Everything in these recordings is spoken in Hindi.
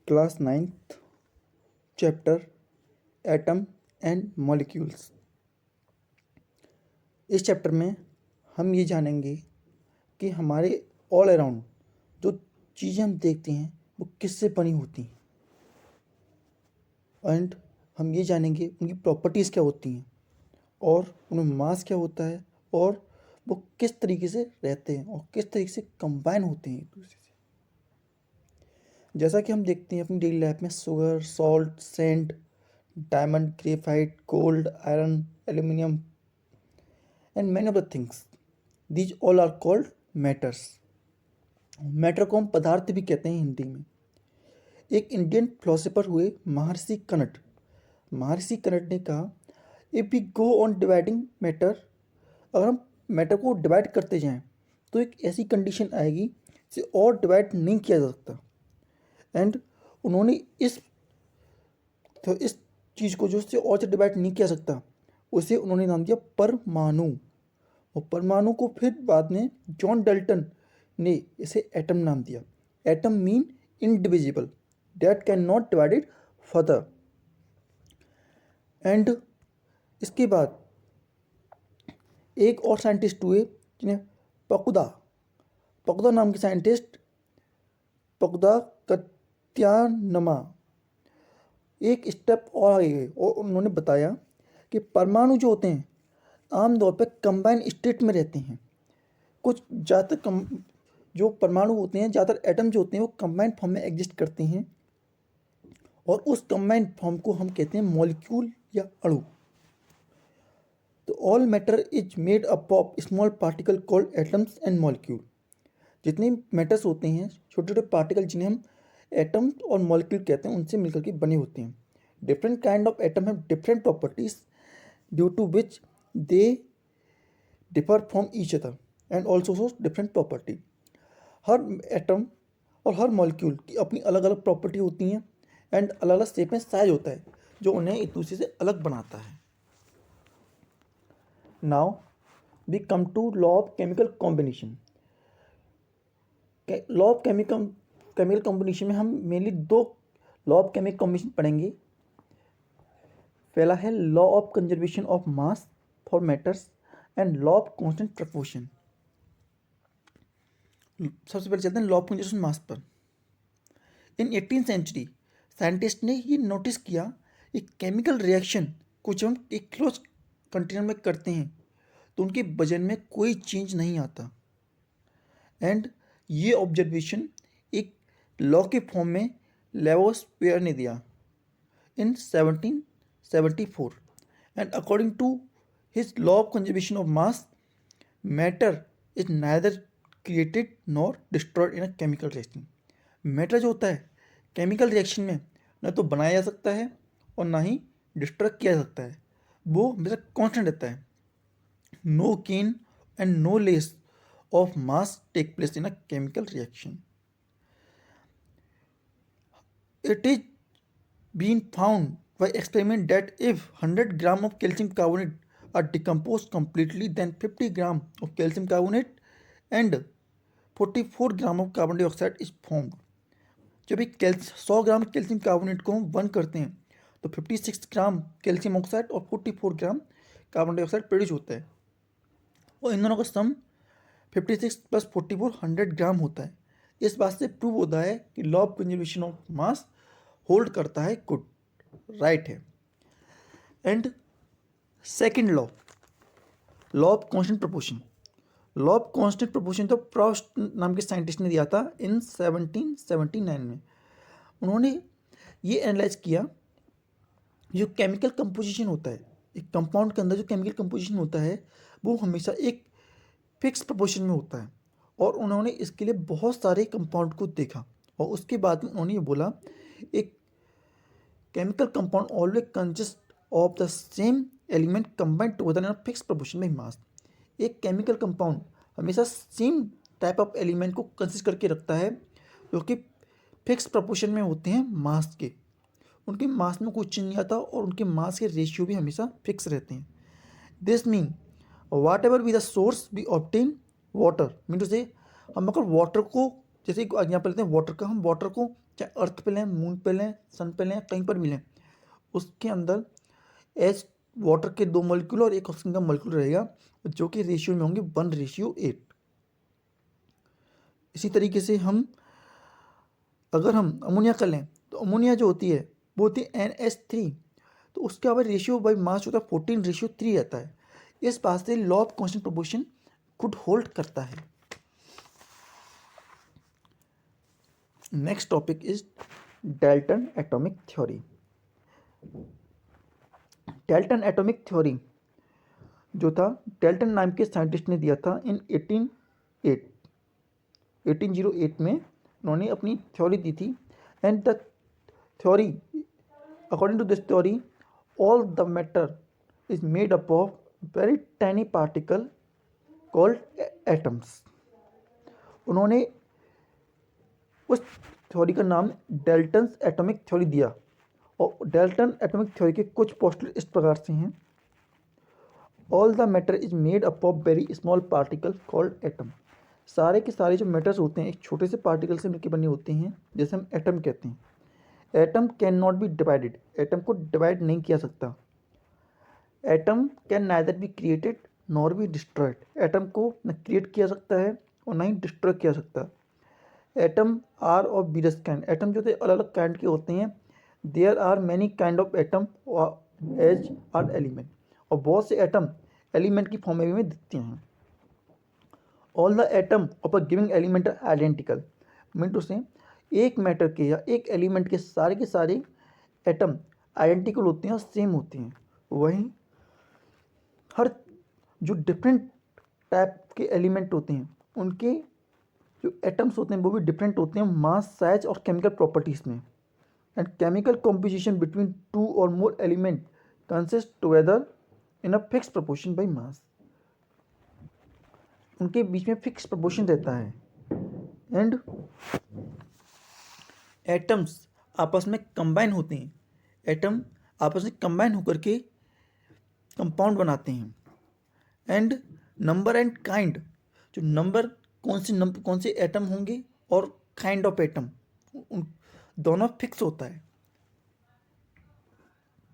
Class 9th chapter atom and molecules. इस चैप्टर में हम ये जानेंगे कि हमारे ऑल अराउंड जो चीज़ें हम देखते हैं वो किससे बनी होती हैं, एंड हम ये जानेंगे उनकी प्रॉपर्टीज़ क्या होती हैं और उनमें मास क्या होता है और वो किस तरीके से रहते हैं और किस तरीके से कंबाइन होते हैं एक दूसरे से। जैसा कि हम देखते हैं अपनी डेली लाइफ में sugar, salt, scent, diamond, graphite, gold, iron, aluminium and many of the things, these all are called matters. Matter को हम पदार्थ भी कहते हैं हिंदी में। एक इंडियन फिलोसोफर हुए महर्षि कनट। महर्षि कनट ने कहा, if we go on dividing matter, अगर हम मैटर को डिवाइड करते जाएं तो एक ऐसी कंडीशन आएगी जिसे और डिवाइड नहीं किया जा सकता। एंड उन्होंने इस चीज़ को जो उससे और से डिवाइड नहीं किया सकता उसे उन्होंने नाम दिया परमाणु। और परमाणु को फिर बाद में जॉन डल्टन ने इसे एटम नाम दिया। Atom mean indivisible, that can not divided further. And इसके बाद एक और साइंटिस्ट हुए जिन्हें पकुदा नाम के साइंटिस्ट, पकुदा कत्यानमा, एक स्टेप और आगे गए और उन्होंने बताया कि परमाणु जो होते हैं आमतौर पर कंबाइन स्टेट में रहते हैं। कुछ ज़्यादातर जो परमाणु होते हैं, ज़्यादातर एटम जो होते हैं वो कंबाइंड फॉर्म में एग्जिस्ट करते हैं और उस कंबाइंड फॉर्म को हम कहते हैं मॉलिक्यूल या अणु। तो all matter is made up of small particle called atoms and molecule. जितने मैटर्स होते हैं, छोटे छोटे पार्टिकल जिन्हें हम एटम और मॉलिक्यूल कहते हैं, उनसे मिलकर के बने होते हैं। Different kind of atom have different properties due to which they differ from each other and also shows different property. हर एटम और हर मॉलिक्यूल की अपनी अलग अलग प्रॉपर्टी होती हैं एंड अलग अलग शेप में साइज होता है जो उन्हें एक दूसरे से अलग बनाता है। Now we come to law of chemical combination. Law of chemical combination में हम मेनली दो लॉ ऑफ केमिकल कॉम्बिनेशन पढ़ेंगे। पहला है law of conservation of mass for matters and law of constant proportion. सबसे पहले चलते हैं लॉ ऑफ कंजर्वेशन मास पर। इन 18th सेंचुरी साइंटिस्ट ने ये नोटिस किया कि केमिकल रिएक्शन को जब हम एक क्लोज कंटेनर में करते हैं तो उनके वजन में कोई चेंज नहीं आता। एंड ये ऑब्जर्वेशन एक लॉ के फॉर्म में लेवोस्पियर ने दिया in 1774। And according to his law of conservation of mass, matter is neither created nor destroyed in a chemical reaction. Matter जो होता है केमिकल रिएक्शन में न तो बनाया जा सकता है और ना ही डिस्ट्रॉय किया जा सकता है, वो हमेशा कांस्टेंट रहता है। No gain and no less of mass take place in a chemical reaction. It is been found by experiment that if 100 gram of calcium carbonate are decomposed completely, then 50 gram of calcium carbonate and 44 gram of carbon dioxide is formed. जब एक 100 ग्राम कैल्शियम कार्बोनेट को हम बर्न करते हैं तो 56 ग्राम कैल्शियम ऑक्साइड और 44 ग्राम कार्बन डाइऑक्साइड प्रोड्यूस होता है और इन दोनों का सम 56 + 44 100 ग्राम होता है। इस बात से प्रूव होता है कि law of conservation of mass hold करता है, गुड, राइट है। And second law of constant proportion. Law of constant proportion तो प्रोस्ट नाम के साइंटिस्ट ने दिया था इन 1779 में। उन्होंने ये एनालाइज किया जो केमिकल कंपोजिशन होता है, एक कंपाउंड के अंदर जो केमिकल कंपोजिशन होता है वो हमेशा एक फिक्स प्रोपोर्शन में होता है। और उन्होंने इसके लिए बहुत सारे कंपाउंड को देखा और उसके बाद में उन्होंने ये बोला, एक chemical compound always consist of the same element combined together in a fix proportion by mass. एक केमिकल कंपाउंड हमेशा सेम टाइप ऑफ एलिमेंट को कंसिस्ट करके रखता है जो कि फिक्स प्रोपोर्शन में होते हैं मास के। उनके मास में कुछ चेंज नहीं आता और उनके मास के रेशियो भी हमेशा फिक्स रहते हैं। This mean whatever be the source we obtain water, mean to से हम अगर वाटर को, जैसे एग्जाम्पल लेते हैं वाटर का, हम वाटर को चाहे अर्थ पे लें, मून पे लें, सन पे लें, कहीं पर भी लें, उसके अंदर एच वाटर के 2 मॉलिक्यूल और एक ऑक्सीजन का मॉलिक्यूल रहेगा, जो कि रेशियो में होंगे 1:8। इसी तरीके से अगर हम अमोनिया का लें तो अमोनिया जो होती है वो होती है NH3, तो उसके अगर रेशियो बाई मास होता है 14:3 रहता है। इस बात से लॉ ऑफ कांस्टेंट प्रोपोर्शन खुद होल्ड करता है। Next topic is Dalton atomic theory. Dalton atomic theory जो था डाल्टन नाम के साइंटिस्ट ने दिया था इन 1808 में उन्होंने अपनी थ्योरी दी थी। And the theory, according to this theory, all the matter is made up of very tiny particle called atoms। उन्होंने उस थ्योरी का नाम डाल्टन्स एटॉमिक थ्योरी दिया। और डाल्टन एटॉमिक थ्योरी के कुछ पोस्टुलेट इस प्रकार से हैं। All the matter is made up of very small particle called atom. सारे के सारे जो मैटर्स होते हैं एक छोटे से पार्टिकल से मिलकर बने होते हैं, जैसे हम एटम कहते हैं। Atom can not be divided, atom को डिवाइड नहीं किया सकता। Atom can neither be created nor be destroyed, atom को न क्रिएट किया सकता है और ना ही डिस्ट्रॉय किया सकता। Atom are of various kind, atom जो थे अलग अलग काइंड के होते हैं। There are many kind of atom as are element, और बहुत से एटम एलिमेंट की फॉर्म में दिखते हैं। All the atom of a giving element are identical, mean to से एक मैटर के या एक एलिमेंट के सारे एटम आइडेंटिकल होते हैं और सेम होते हैं। वहीं हर जो डिफरेंट टाइप के एलिमेंट होते हैं उनके जो एटम्स होते हैं वो भी डिफरेंट होते हैं मास, साइज और केमिकल प्रॉपर्टीज में। एंड केमिकल कॉम्पोजिशन बिटवीन 2 और मोर element consist together in a fix proportion by mass, उनके बीच में फिक्स प्रोपोर्शन रहता है। एंड एटम्स आपस में कंबाइन होते हैं, एटम आपस में कंबाइन होकर के कंपाउंड बनाते हैं। एंड नंबर एंड काइंड, जो नंबर कौन से एटम होंगे और काइंड ऑफ एटम दोनों फिक्स होता है।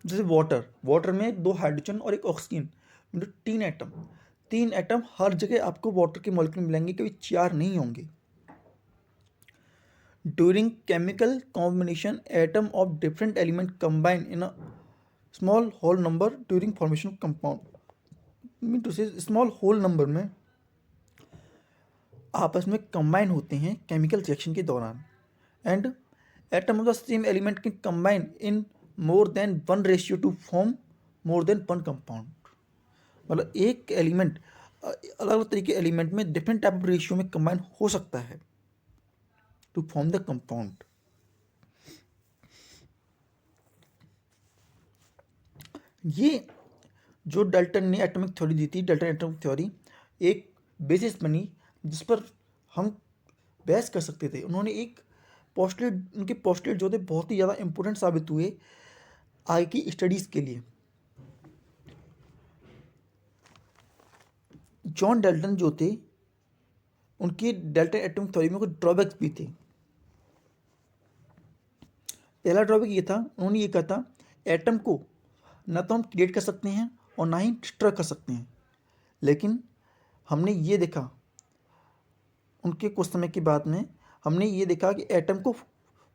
जैसे वाटर में 2 हाइड्रोजन और 1 ऑक्सीजन, मतलब 3 एटम हर जगह आपको वाटर के मॉलिक्यूल मिलेंगे, कभी 4 नहीं होंगे। During chemical combination atom of different element combine in a small whole number during formation of compound, mean to से स्मॉल होल नंबर में आपस में कंबाइन होते हैं केमिकल रिएक्शन के दौरान। And atom of the same element can combine in more than 1 to form more than 1 compound, मतलब एक एलिमेंट अलग अलग तरीके के एलिमेंट में डिफरेंट टाइप ऑफ रेशियो में कंबाइन हो सकता है टू फॉर्म द कंपाउंड। ये जो डाल्टन ने एटॉमिक थ्योरी दी थी, डाल्टन एटॉमिक थ्योरी एक बेसिस बनी जिस पर हम बहस कर सकते थे। उन्होंने एक पोस्टुलेट, उनके पोस्टुलेट जो थे बहुत ही ज़्यादा इंपॉर्टेंट साबित हुए आगे की स्टडीज़ के लिए। जॉन डाल्टन जो थे उनकी डाल्टन एटॉमिक थ्योरी में कुछ ड्रॉबैक्स भी थे। पहला ड्रॉबैक ये था, उन्होंने ये कहा था एटम को न तो हम क्रिएट कर सकते हैं और ना ही डिस्ट्रॉय कर सकते हैं। लेकिन हमने ये देखा उनके कुछ समय के बाद में, हमने ये देखा कि एटम को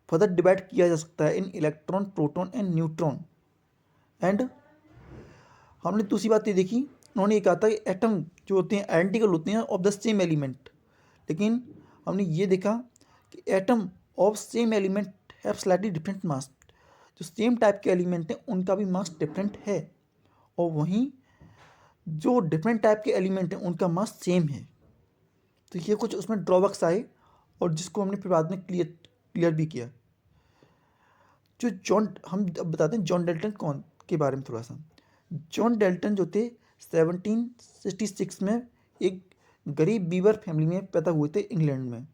फर्दर डिवाइड किया जा सकता है in electron, proton and neutron. And हमने दूसरी बात ये देखी, उन्होंने ये कहा था कि एटम जो होते हैं आइडेंटिकल होते हैं ऑफ द सेम एलिमेंट, लेकिन हमने ये देखा कि atom of same element have slightly different mass. जो सेम टाइप के एलिमेंट हैं उनका भी मास डिफरेंट है, और वहीं जो डिफरेंट टाइप के एलिमेंट हैं उनका मास सेम है। तो ये कुछ उसमें ड्रॉबैक्स आए और जिसको हमने फिर बाद में क्लियर भी किया। हम अब बताते हैं जॉन डाल्टन कौन के बारे में थोड़ा सा। जॉन डाल्टन जो थे 1766 में एक गरीब बीवर फैमिली में पैदा हुए थे इंग्लैंड में।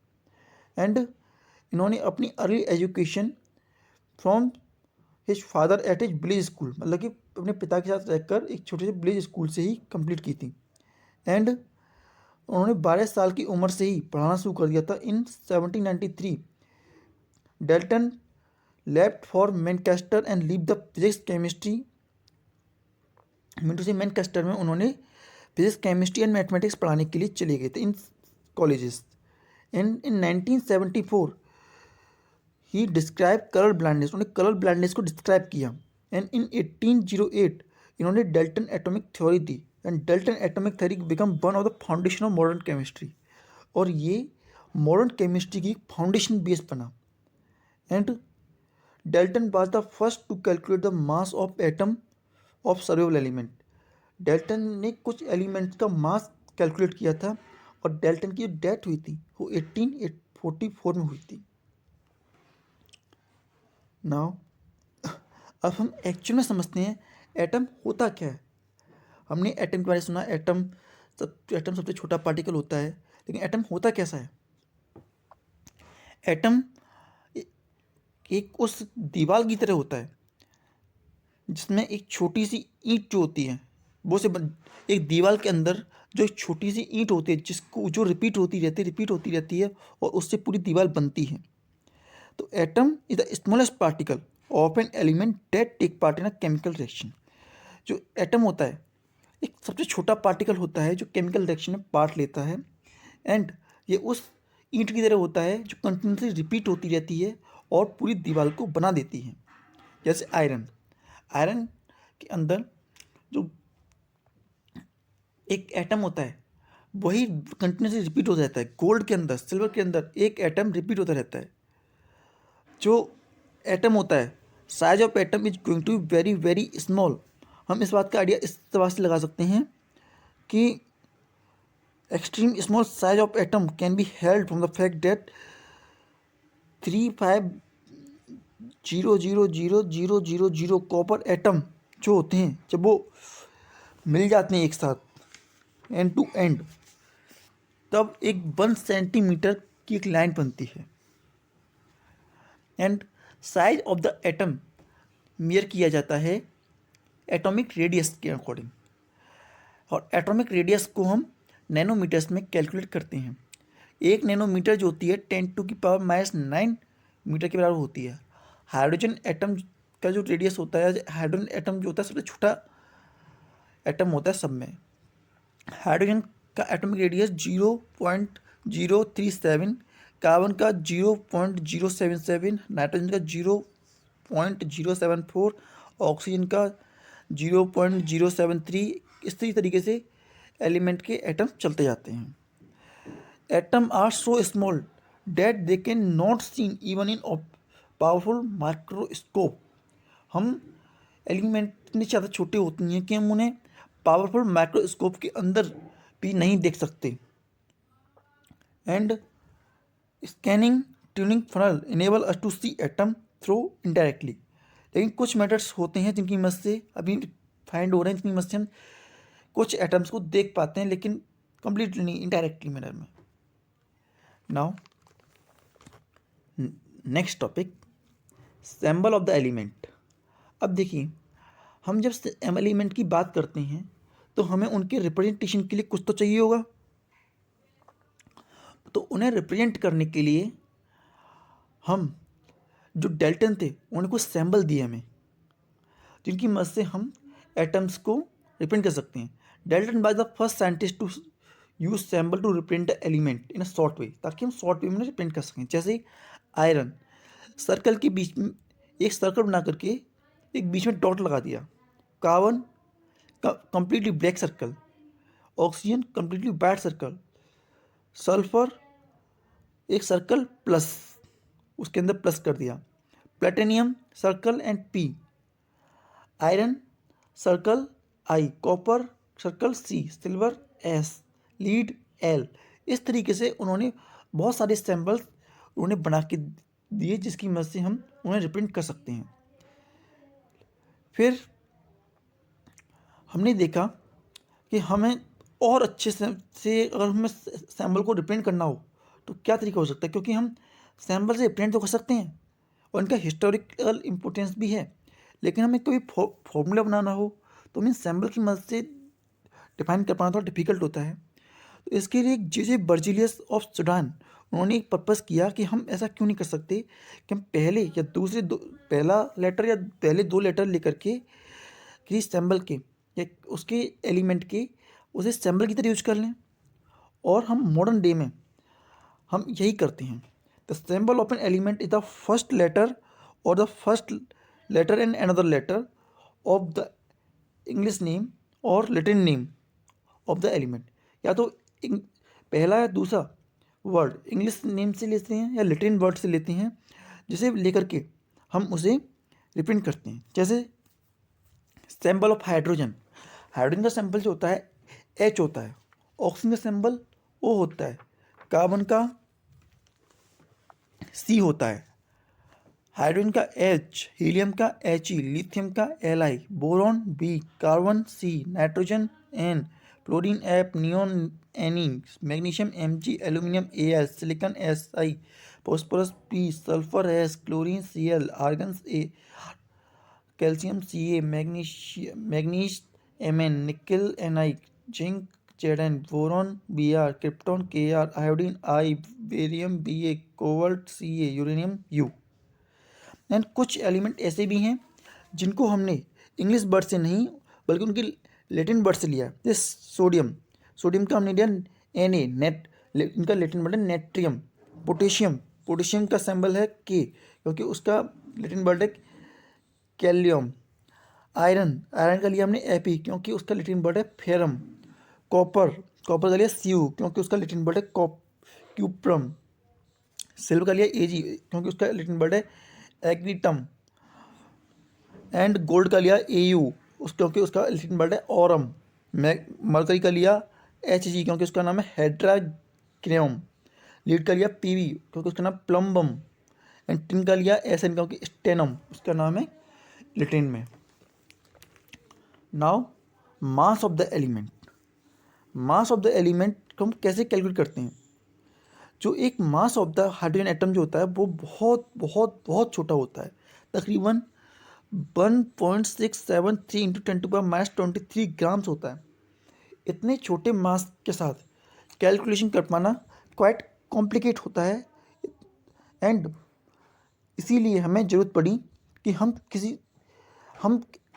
एंड इन्होंने अपनी early education from his father at his village school, मतलब कि अपने पिता के साथ रहकर एक छोटे से विलेज स्कूल से ही कंप्लीट की थी। एंड उन्होंने 12 साल की उम्र से ही पढ़ाना शुरू कर दिया था इन 1793 Dalton left for Manchester and leave the physics chemistry. Mean to से मैनचेस्टर में उन्होंने फिजिक्स केमिस्ट्री एंड मैथमेटिक्स पढ़ाने के लिए चले गए थे इन कॉलेजेस. एंड इन 1974 ही डिस्क्राइब कलर ब्लाइंडनेस. उन्होंने कलर ब्लाइंडनेस को डिस्क्राइब किया. एंड इन 1808 इन्होंने डेल्टन एटॉमिक थ्योरी दी. And Dalton atomic theory become one of the foundation of modern chemistry. और ये मॉडर्न केमिस्ट्री की फाउंडेशन बेस बना. And Dalton was the first to calculate the mass of atom of soluble element. Dalton ने कुछ एलिमेंट्स का मास कैलकुलेट किया था. और डेल्टन की जो डेथ हुई थी वो 1844 में हुई थी. नाउ अब हम एक्चुअल में समझते हैं एटम होता क्या है. हमने एटम के बारे में सुना. एटम सबसे छोटा पार्टिकल होता है. लेकिन एटम होता कैसा है. एटम एक उस दीवार की तरह होता है जिसमें एक छोटी सी ईंट जो होती है वो से एक दीवार के अंदर जो एक छोटी सी ईंट होती है जिसको जो रिपीट होती रहती है और उससे पूरी दीवार बनती है. तो atom is the smallest particle of an element that take part in a chemical reaction. जो एटम होता है एक सबसे छोटा पार्टिकल होता है जो केमिकल रिएक्शन में पार्ट लेता है. एंड ये उस ईंट की तरह होता है जो कंटिन्यूसली रिपीट होती रहती है और पूरी दीवार को बना देती है. जैसे आयरन के अंदर जो एक एटम होता है वही कंटिन्यूसली रिपीट होता रहता है. गोल्ड के अंदर, सिल्वर के अंदर एक एटम रिपीट होता रहता है. जो एटम होता है size of atom is going to be very very small. हम इस बात का आइडिया इस तरह से लगा सकते हैं कि extreme small size of atom can be held from the fact that 35000000 copper atom जो होते हैं जब वो मिल जाते हैं एक साथ एंड टू एंड तब एक 1 सेंटीमीटर की एक लाइन बनती है. And size of the atom mayor किया जाता है एटॉमिक रेडियस के अकॉर्डिंग. और एटॉमिक रेडियस को हम नैनोमीटर्स में कैलकुलेट करते हैं. 1 नैनोमीटर जो होती है 10⁻⁹ मीटर के बराबर होती है. हाइड्रोजन एटम का जो रेडियस होता है, हाइड्रोजन एटम जो होता है सबसे छोटा एटम होता है सब में. हाइड्रोजन का एटॉमिक रेडियस 0.037, कार्बन का 0.077, नाइट्रोजन का 0.074, ऑक्सीजन का 0.073. इसी तरीके से एलिमेंट के एटम चलते जाते हैं. Atom are so small that they can not seen even in powerful microscope. हम एलिमेंट इतने ज़्यादा छोटे होते हैं कि हम उन्हें पावरफुल माइक्रोस्कोप के अंदर भी नहीं देख सकते. And scanning tuning funnel enable us to see atom through indirectly. लेकिन कुछ मेथड्स होते हैं जिनकी मदद से अभी फाइंड हो रहे हैं जिनकी मदद से हम कुछ एटम्स को देख पाते हैं लेकिन कंप्लीटली नहीं, इनडायरेक्टली मैनर में. Now next topic symbol of the element. अब देखिए हम जब एलिमेंट की बात करते हैं तो हमें उनके रिप्रेजेंटेशन के लिए कुछ तो चाहिए होगा. तो उन्हें रिप्रेजेंट करने के लिए हम जो डेल्टन थे उन्होंने कुछ सिंबल दिए हमें जिनकी मदद से हम एटम्स को रिप्रेजेंट कर सकते हैं. Dalton was the first scientist to use symbol to represent the element in a short way, ताकि हम शॉर्ट वे में रिप्रेजेंट कर सकें. जैसे आयरन सर्कल के बीच में एक सर्कल बना करके एक बीच में डॉट लगा दिया. Carbon completely black circle, oxygen completely white circle, sulphur एक सर्कल प्लस उसके अंदर प्लस कर दिया, platinum circle and P, iron circle I, copper circle C, silver S, lead L. इस तरीके से उन्होंने बहुत सारे सिंबल्स उन्होंने बना के दिए जिसकी मदद से हम उन्हें रिप्रेजेंट कर सकते हैं. फिर हमने देखा कि हमें और अच्छे से अगर हमें सिंबल को रिप्रेजेंट करना हो तो क्या तरीका हो सकता है, क्योंकि हम सिंबल से रिप्रेजेंट तो कर सकते हैं और इनका हिस्टोरिकल इम्पोर्टेंस भी है. लेकिन हमें कोई फॉर्मूला बनाना हो तो हमें सिंबल की मदद से डिफाइन कर पाना थोड़ा डिफिकल्ट होता है. तो इसके लिए जे बर्जिलियस ऑफ सूडान, उन्होंने एक पर्पस किया कि हम ऐसा क्यों नहीं कर सकते कि हम पहले या दूसरे दो, पहला लेटर या पहले दो लेटर लेकर के किसी सिंबल के या उसके एलिमेंट के उसे सिंबल की तरह यूज कर लें। और हम मॉडर्न डे में हम यही करते हैं। The symbol of an element is the first letter और the first letter and another letter of the English name और Latin name of the element. या तो पहला या दूसरा वर्ड इंग्लिश नेम से लेते हैं या लैटिन वर्ड से लेते हैं, जिसे लेकर के हम उसे रिप्रेजेंट करते हैं। जैसे सिंबल ऑफ हाइड्रोजन, हाइड्रोजन का सिंबल जो होता है H होता है, ऑक्सीजन का सिंबल O होता है, कार्बन का C होता है, हाइड्रोजन का H, हीलियम का He, लिथियम का Li, boron B, carbon C, nitrogen N, chlorine F, neon Ne, magnesium Mg, aluminium Al, silicon Si, phosphorus P, sulphur S, chlorine Cl, argon A, calcium Ca, manganese Mn, nickel Ni, zinc Zn, boron Br, krypton Kr, iodine I, barium Ba, cobalt Ca, uranium U। And कुछ एलिमेंट ऐसे भी हैं जिनको हमने इंग्लिश वर्ड से नहीं बल्कि उनकी लैटिन वर्ड से लिया। जैसे सोडियम, सोडियम का हमने लिया Na, इनका लैटिन वर्ड है नेट्रियम। पोटेशियम, पोटेशियम का सिंबल है K क्योंकि उसका लैटिन वर्ड है कैलियम। आयरन, आयरन का लिया हमने Fe क्योंकि उसका लैटिन वर्ड है फेरम। कॉपर, कॉपर का लिया Cu क्योंकि उसका लैटिन वर्ड है क्यूप्रम। सिल्वर का लिया Ag क्योंकि उसका लैटिन वर्ड है एग्रीटम। एंड गोल्ड का लिया Au क्योंकि उसका लैटिन वर्ड है ऑरम। मरकरी का लिया Hg क्योंकि उसका नाम है हेड्राक्रियम। लीड का लिया Pb क्योंकि उसका नाम प्लम्बम। एंड टिन का लिया Sn क्योंकि स्टेनम उसका नाम है लैटिन में। Now mass of the element, mass of the element को हम कैसे कैलकुलेट करते हैं। जो एक mass of the hydrogen atom जो होता है वो बहुत बहुत बहुत छोटा होता है, तकरीबन 1.673 इंटू 10⁻23 ग्राम्स होता है। इतने छोटे मास के साथ कैलकुलेशन कर पाना क्वाइट कॉम्प्लिकेट होता है। एंड इसीलिए हमें ज़रूरत पड़ी कि हम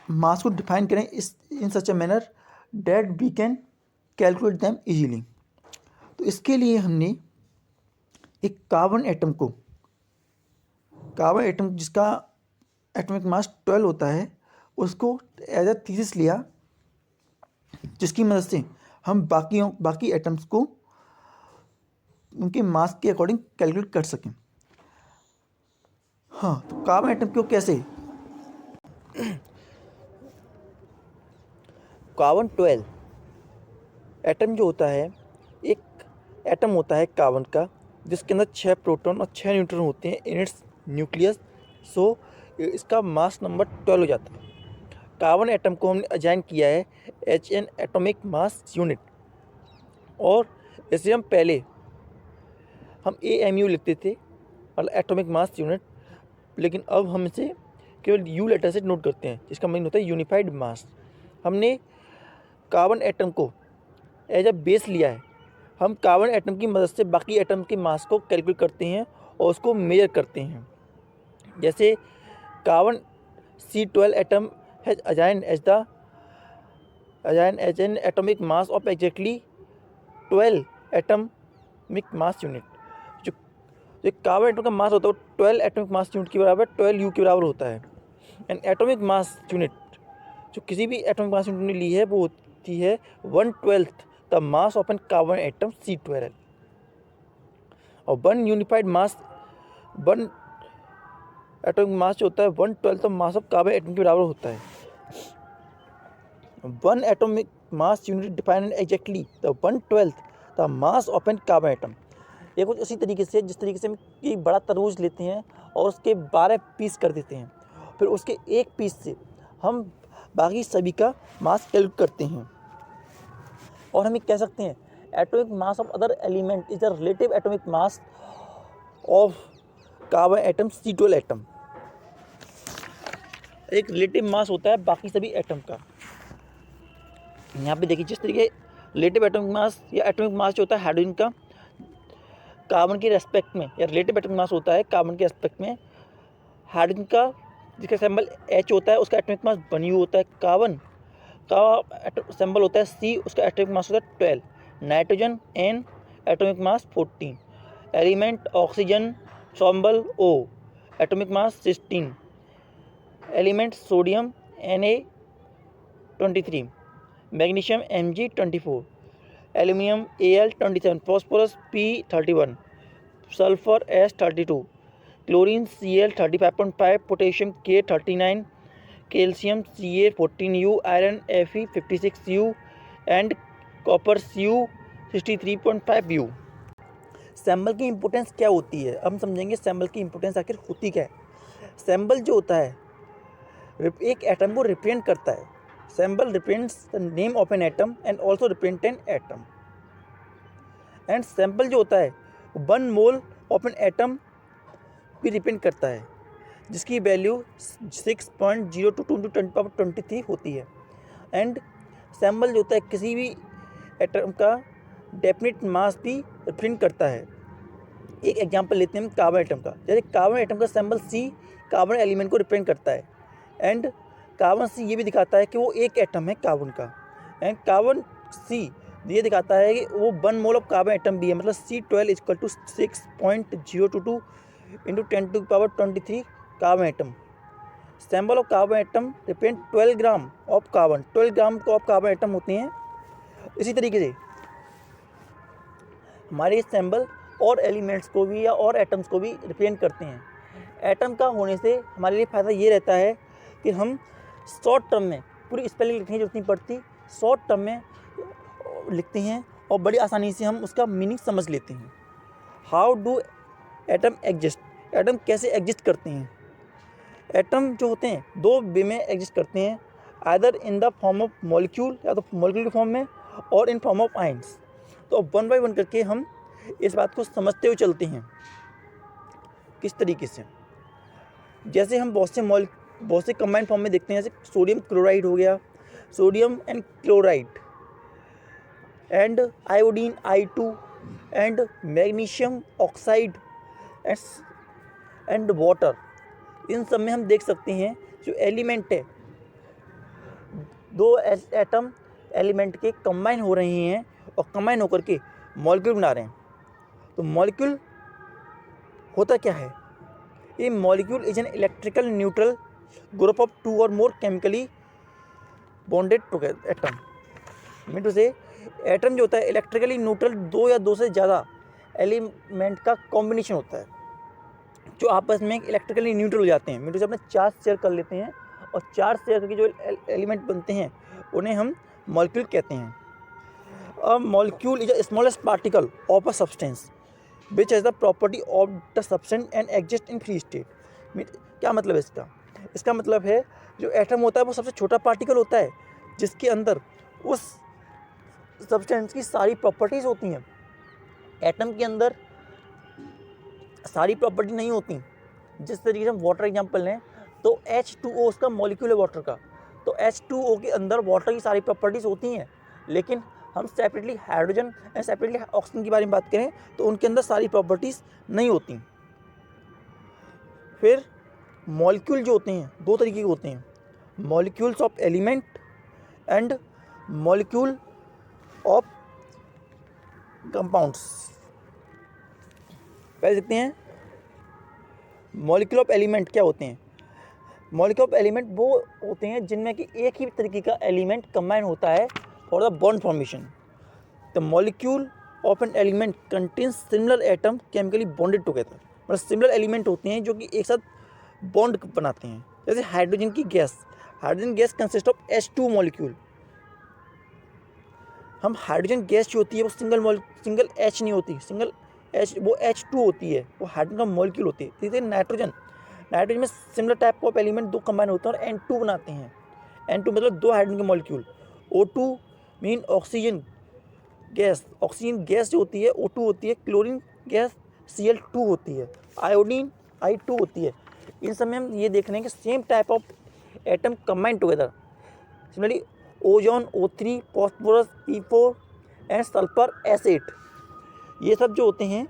मास को डिफाइन करें in such a manner that we can calculate them easily. तो इसके लिए हमने एक कार्बन एटम जिसका एटॉमिक मास 12 होता है उसको एज अ थीसिस लिया, जिसकी मदद से हम बाकी एटम्स को उनके मास के अकॉर्डिंग कैलकुलेट कर सकें। हाँ, तो कार्बन एटम को कैसे, कार्बन 12 एटम जो होता है, एक एटम होता है कार्बन का जिसके अंदर 6 प्रोटॉन और 6 न्यूट्रॉन होते हैं इन इट्स न्यूक्लियस। सो इसका मास नंबर 12 हो जाता है। कार्बन एटम को हमने असाइन किया है Hn एटॉमिक मास यूनिट, और इसे हम AMU लिखते थे मतलब एटॉमिक मास यूनिट, लेकिन अब हम इसे केवल U लेटर से नोट करते हैं जिसका मीनिंग होता है यूनिफाइड मास। हमने कार्बन एटम को एज अ बेस लिया है। हम कार्बन एटम की मदद से बाकी एटम के मास को कैलकुलेट करते हैं और उसको मेजर करते हैं। जैसे carbon C12 atom has assigned as an atomic mass of exactly 12 atomic mass unit. जो कार्बन एटम का मास होता है वो 12 एटॉमिक मास यूनिट के बराबर 12 U के बराबर होता है। एंड एटॉमिक मास यूनिट जो किसी भी एटॉमिक मास यूनिट ने ली है वो होती है 1/12 the mass of an carbon atom C12। और वन एटॉमिक मास जो होता है 1/12 the mass of carbon atom के बराबर होता है। One atomic mass unit defined exactly the 1/12 the mass of an carbon atom. ये कुछ उसी तरीके से जिस तरीके से हम एक बड़ा तरबूज लेते हैं और उसके 12 पीस कर देते हैं, फिर उसके एक पीस से हम बाकी सभी का मास कैलकुलेट करते हैं। और हम ये कह सकते हैं atomic mass of other element is the relative atomic mass of carbon atom C12 atom. एक रिलेटिव मास होता है बाकी सभी एटम का। यहाँ पे देखिए जिस तरीके रिलेटिव एटॉमिक मास या एटॉमिक मास जो होता है हाइड्रोजन का कार्बन के रेस्पेक्ट में, या रिलेटिव एटॉमिक मास होता है कार्बन के रेस्पेक्ट में हाइड्रोजन का, जिसका सिंबल H होता है, उसका एटॉमिक मास 1U होता है। कार्बन का सिंबल होता है C, उसका एटॉमिक मास होता है 12। Nitrogen N, atomic mass 14। Element oxygen symbol O, atomic mass 16। Element sodium Na23, magnesium Mg24, aluminium Al27, phosphorus P31, sulphur S32, chlorine Cl35.5, potassium K39, calcium Ca14U, iron Fe56U and copper Cu63.5U। Symbol की इंपॉर्टेंस क्या होती है, हम समझेंगे सिंबल की इंपॉर्टेंस आखिर होती क्या है। सिंबल जो होता है एक एटम को रिप्रेजेंट करता है। Symbol represents the name of an atom and also represent an atom. And symbol जो होता है 1 मोल ऑफ एन एटम भी रिप्रेजेंट करता है, जिसकी वैल्यू 6.022 × 10⁻23 होती है। एंड सिंबल जो होता है किसी भी एटम का डेफिनेट मास भी रिप्रेजेंट करता है। एक एग्जांपल लेते हैं हम कार्बन एटम का। जैसे कार्बन एटम का सिंबल C कार्बन एलिमेंट को रिप्रेजेंट करता है, एंड कार्बन C ये भी दिखाता है कि वो एक एटम है कार्बन का। एंड कार्बन C ये दिखाता है कि वो 1 मोल ऑफ कार्बन एटम भी है, मतलब C12 = 6.022 × 10⁻23 carbon atom. Symbol of carbon atom represent 12 gram of carbon. 12 gram of carbon atom होते हैं। इसी तरीके से हमारे सिंबल और एलिमेंट्स को भी या और एटम्स को भी रिप्रेजेंट करते हैं। एटम का होने से हमारे लिए फ़ायदा ये रहता है कि हम शॉर्ट टर्म में पूरी स्पेलिंग लिखने की जरूरत नहीं पड़ती, शॉर्ट टर्म में लिखते हैं और बड़ी आसानी से हम उसका मीनिंग समझ लेते हैं। How do atom exist, atom कैसे एग्जिस्ट करते हैं। एटम जो होते हैं 2 वे में एग्जिस्ट करते हैं, either in the form of molecule, या तो मॉलिक्यूल के फॉर्म में, और इन फॉर्म ऑफ आइंस। तो 1 बाय 1 करके हम इस बात को समझते हुए चलते हैं। किस तरीके से, जैसे हम बहुत से कंबाइंड फॉर्म में देखते हैं, जैसे सोडियम क्लोराइड हो गया, sodium and chloride, and iodine I2, and magnesium oxide and water. इन सब में हम देख सकते हैं जो एलिमेंट है, 2 एटम एलिमेंट के कंबाइन हो रहे हैं और कंबाइन होकर के मॉलिक्यूल बना रहे हैं। तो मॉलिक्यूल होता क्या है, ये molecule is an electrical neutral group of 2 और more chemically bonded together atom. Mean to से एटम जो होता है इलेक्ट्रिकली न्यूट्रल 2 या 2 से ज़्यादा एलिमेंट का कॉम्बिनेशन होता है जो आपस में इलेक्ट्रिकली न्यूट्रल हो जाते हैं। मीन टू से अपने चार्ज शेयर कर लेते हैं, और चार्ज शेयर करके जो एलिमेंट बनते हैं उन्हें हम मॉलिक्यूल कहते हैं। A molecule is a smallest particle of a substance which has the property of the substance and exist in free state. क्या मतलब है इसका, इसका मतलब है जो एटम होता है वो सबसे छोटा पार्टिकल होता है जिसके अंदर उस सब्सटेंस की सारी प्रॉपर्टीज़ होती हैं। एटम के अंदर सारी प्रॉपर्टी नहीं होती। जिस तरीके से हम वाटर एग्जांपल लें तो H2O उसका मॉलिक्यूल है वाटर का, तो H2O के अंदर वाटर की सारी प्रॉपर्टीज़ होती हैं, लेकिन हम separately hydrogen and separately oxygen के बारे में बात करें तो उनके अंदर सारी प्रॉपर्टीज़ नहीं होती। फिर मॉलिक्यूल जो होते हैं 2 तरीके के होते हैं, molecules of element and molecule of compounds. पहले देखते हैं मॉलिक्यूल ऑफ एलिमेंट क्या होते हैं। मॉलिक्यूल ऑफ एलिमेंट वो होते हैं जिनमें कि एक ही तरीके का एलिमेंट कंबाइन होता है for the bond formation. The molecule of an element contains similar atom chemically bonded together. मतलब सिमिलर एलिमेंट होते हैं जो कि एक साथ बॉन्ड बनाते हैं। जैसे हाइड्रोजन की gas, hydrogen gas consist of H2 molecule. हम हाइड्रोजन गैस जो होती है वो सिंगल H नहीं होती, सिंगल H वो H2 होती है, वो हाइड्रोजन का मॉलिक्यूल होती है। जैसे नाइट्रोजन में similar type of element 2 combine होते हैं और N2 बनाते हैं। N2 मतलब 2 हाइड्रोजन के molecule. O2 mean oxygen gas, oxygen gas जो होती है O2 होती है, क्लोरीन गैस Cl2 होती है, आयोडीन I2 होती है। इन सब में हम ये देख रहे हैं कि same type of atom combine together. Similarly ozone O3, phosphorus P4 and sulphur acid. ये सब जो होते हैं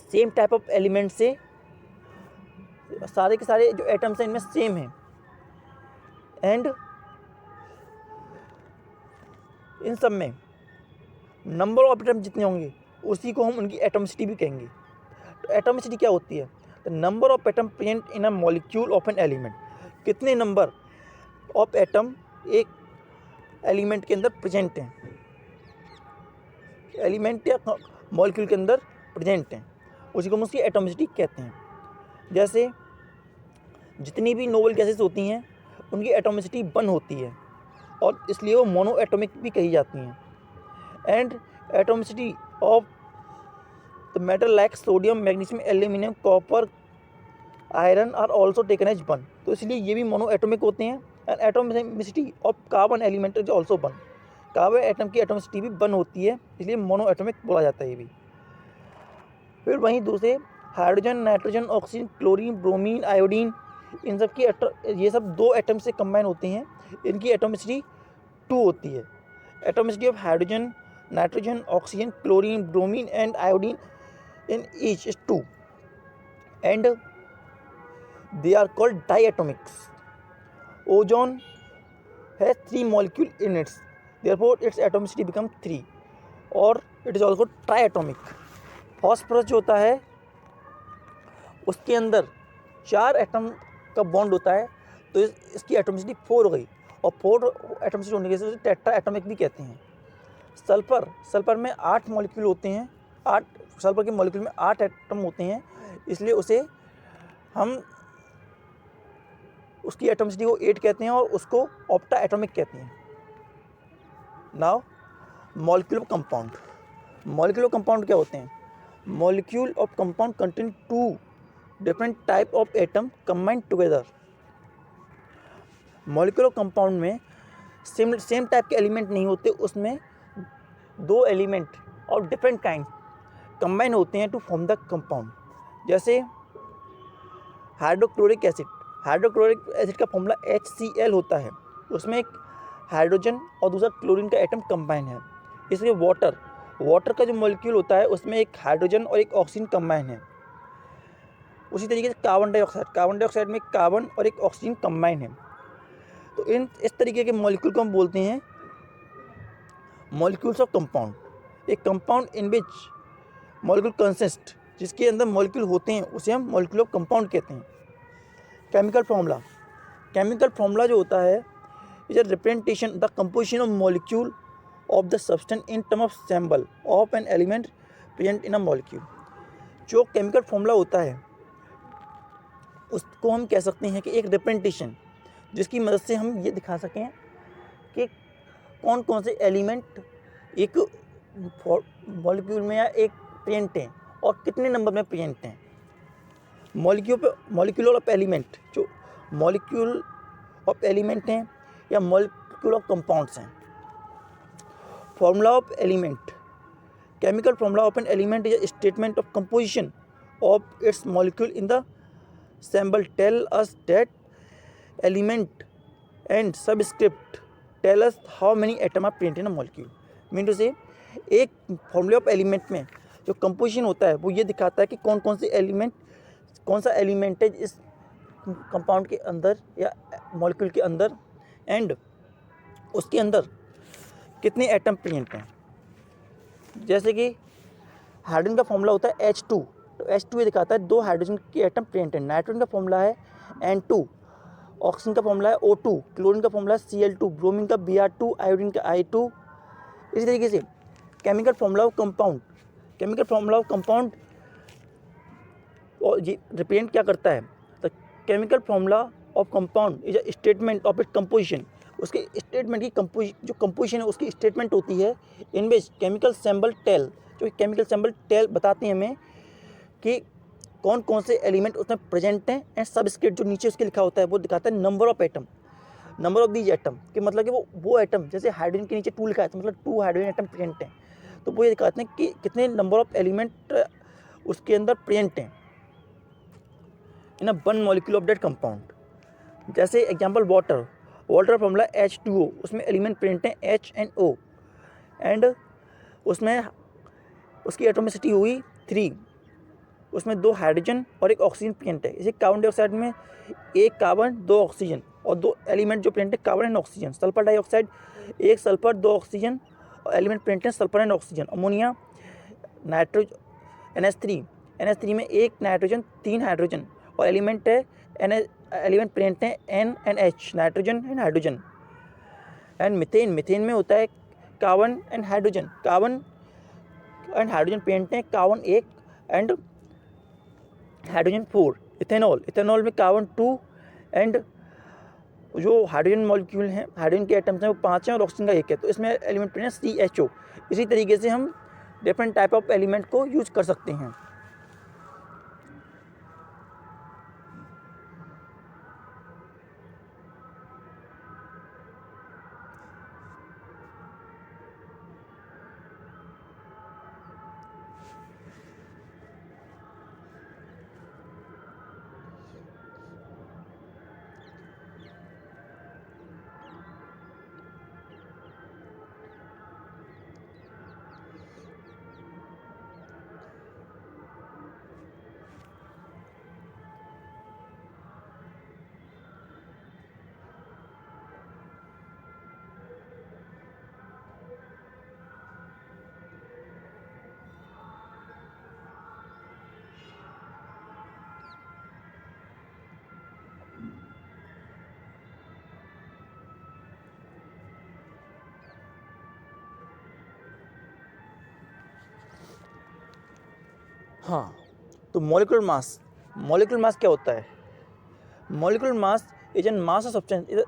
सेम टाइप ऑफ एलिमेंट से, सारे के सारे जो एटम्स हैं इनमें सेम हैं, एंड इन सब में नंबर ऑफ एटम जितने होंगे उसी को हम उनकी एटॉमिसिटी भी कहेंगे। तो एटॉमिसिटी क्या होती है? The number of atom present in a molecule of an element. कितने नंबर ऑफ एटम एक एलिमेंट के अंदर प्रेजेंट हैं, एलिमेंट या मॉलिक्यूल के अंदर प्रेजेंट हैं, उसी को हम उसकी एटॉमिसिटी कहते हैं। जैसे जितनी भी नोबल गैसेस होती हैं उनकी एटॉमिसिटी 1 होती है और इसलिए वो मोनो एटॉमिक भी कही जाती हैं। And atomicity of the metal like sodium, magnesium, aluminium, copper, iron are also taken as 1। तो इसलिए ये भी मोनो एटॉमिक होते हैं। And atomicity of carbon element is also 1। Carbon atom की एटॉमिसिटी भी 1 होती है, इसलिए मोनो एटॉमिक बोला जाता है ये भी। फिर वहीं दूसरे hydrogen, nitrogen, oxygen, chlorine, bromine, iodine, इन सब की ये सब 2 एटम से कंबाइन होते हैं, इनकी एटॉमिसिटी 2 होती है। Atomicity of hydrogen, nitrogen, oxygen, chlorine, bromine and iodine in each is 2 and they are called diatomics. Ozone has 3 molecules in it, therefore its atomicity becomes 3 or it is also triatomic. Phosphorus जो होता है उसके अंदर 4 एटम का बॉन्ड होता है, तो इसकी एटॉमिसिटी 4 हो गई और 4 एटॉमिसिटी होने की वजह से टेट्रा एटॉमिक भी कहते हैं। सल्फर में 8 मॉलिक्यूल होते हैं, 8 सल्फर के मॉलिक्यूल में 8 एटम होते हैं, इसलिए उसे हम उसकी एटॉमिसिटी को 8 कहते हैं और उसको ऑप्टा एटॉमिक कहते हैं। Now molecule of compound. Molecule of compound क्या होते हैं? Molecule of compound contain 2 different type of atom combined together. Molecule of compound में सेम टाइप के एलिमेंट नहीं होते, उसमें 2 element of different kind combine होते हैं टू फॉर्म द कंपाउंड। जैसे हाइड्रोक्लोरिक एसिड। हाइड्रोक्लोरिक एसिड का फॉर्मूला HCl होता है, उसमें एक हाइड्रोजन और दूसरा क्लोरीन का एटम कंबाइन है। इसलिए वाटर का जो मॉलिक्यूल होता है उसमें एक हाइड्रोजन और एक ऑक्सीजन कंबाइन है। उसी तरीके से कार्बन डाइऑक्साइड में कार्बन और एक ऑक्सीजन कंबाइन है। तो इस तरीके के मॉलिक्यूल को हम बोलते हैं मॉलिक्यूल्स ऑफ कंपाउंड। एक compound in which molecule consist, जिसके अंदर मॉलिक्यूल होते हैं, उसे हम मॉलिक्यूल ऑफ कंपाउंड कहते हैं। केमिकल फॉर्मूला जो होता है is a representation the composition of molecule of the substance in term of symbol of an element present in a molecule. जो केमिकल फॉर्मूला होता है उसको हम कह सकते हैं कि एक रिप्रेजेंटेशन, जिसकी मदद से हम ये दिखा सकें कि कौन कौन से एलिमेंट एक मॉलिक्यूल में या एक प्रेजेंट हैं और कितने नंबर में प्रेजेंट हैं। मॉलिक्यूल ऑफ एलिमेंट, जो मॉलिक्यूल ऑफ एलिमेंट हैं या मॉलिक्यूल ऑफ कंपाउंड्स हैं। Formula of element. Chemical formula of an element is a statement of composition of its molecule in the symbol tell us that element and subscript tell us how many atom are present in a molecule. Mean to से एक फॉर्मूले ऑफ एलिमेंट में जो कंपोजिशन होता है वो ये दिखाता है कि कौन सा एलिमेंट है इस कंपाउंड के अंदर या मॉलिक्यूल के अंदर, एंड उसके अंदर कितने एटम प्रेजेंट हैं। जैसे कि हाइड्रोजन का फॉर्मूला होता है H2, तो H2 ये दिखाता है 2 हाइड्रोजन के एटम प्रेजेंट हैं। नाइट्रोजन का फॉर्मूला है N2, ऑक्सीजन का फॉर्मूला है O2, क्लोरीन का फॉर्मूला है Cl2, ब्रोमीन का Br2, आयोडीन का I2। इसी तरीके से केमिकल फॉर्मूला ऑफ कंपाउंड और ये रिप्रेजेंट क्या करता है? तो chemical formula of compound is a statement of it composition. उसके स्टेटमेंट की जो कंपोजिशन है उसकी स्टेटमेंट होती है इन विच केमिकल सिंबल टेल, जो केमिकल सिंबल टेल बताते हैं हमें कि कौन कौन से एलिमेंट उसमें प्रेजेंट हैं, एंड सबस्क्रिप्ट जो नीचे उसके लिखा होता है वो दिखाता है नंबर ऑफ दीज एटम, कि मतलब कि वो एटम, जैसे हाइड्रोजन के नीचे 2 लिखा है तो मतलब 2 हाइड्रोजन एटम प्रेजेंट हैं, तो वो ये दिखाते हैं कि कितने नंबर ऑफ एलिमेंट उसके अंदर प्रेजेंट हैं इन अ 1 मॉलिक्यूल ऑफ दैट कंपाउंड। जैसे एग्जांपल वाटर फॉर्मूला H2O, उसमें एलिमेंट प्रेजेंट हैं H and O, एंड उसमें उसकी एटोमिसिटी हुई 3, उसमें 2 हाइड्रोजन और 1 ऑक्सीजन प्रेजेंट है। इसी कार्बन डाइऑक्साइड में 1 कार्बन 2 ऑक्सीजन और 2 एलिमेंट जो प्रेजेंट है carbon and oxygen. Sulphur dioxide 1 sulphur 2 oxygen और एलिमेंट प्रेजेंट है sulphur and oxygen. Ammonia NH3 में 1 नाइट्रोजन 3 हाइड्रोजन और एलिमेंट है एलिमेंट प्रेजेंट है N and H, nitrogen and hydrogen. And methane में होता है कार्बन एंड हाइड्रोजन प्रेजेंट है कार्बन 1 एंड हाइड्रोजन 4। इथेनॉल में कार्बन 2 एंड जो हाइड्रोजन मॉलिक्यूल हैं, हाइड्रोजन के एटम्स हैं वो 5 हैं और ऑक्सीजन का 1 है, तो इसमें एलिमेंट प्रेजेंट है CHO। इसी तरीके से हम डिफरेंट टाइप ऑफ एलिमेंट को यूज कर सकते हैं। हाँ, तो मॉलिक्यूलर मास क्या होता है? Molecular mass is an mass of substance is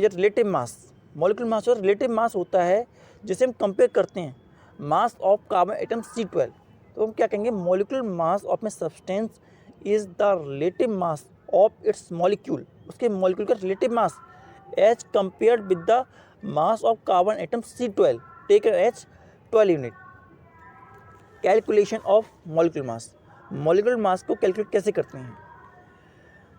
a relative mass. Molecular mass और रिलेटिव मास होता है जिसे हम कंपेयर करते हैं मास ऑफ कार्बन एटम C12। तो हम क्या कहेंगे, molecular mass of a substance is the relative mass of its molecule, उसके मॉलिक्यूल का relative mass as compared with the mass of carbon atom C12 taken as 12 unit. Calculation of molecular mass को कैलकुलेट कैसे करते हैं?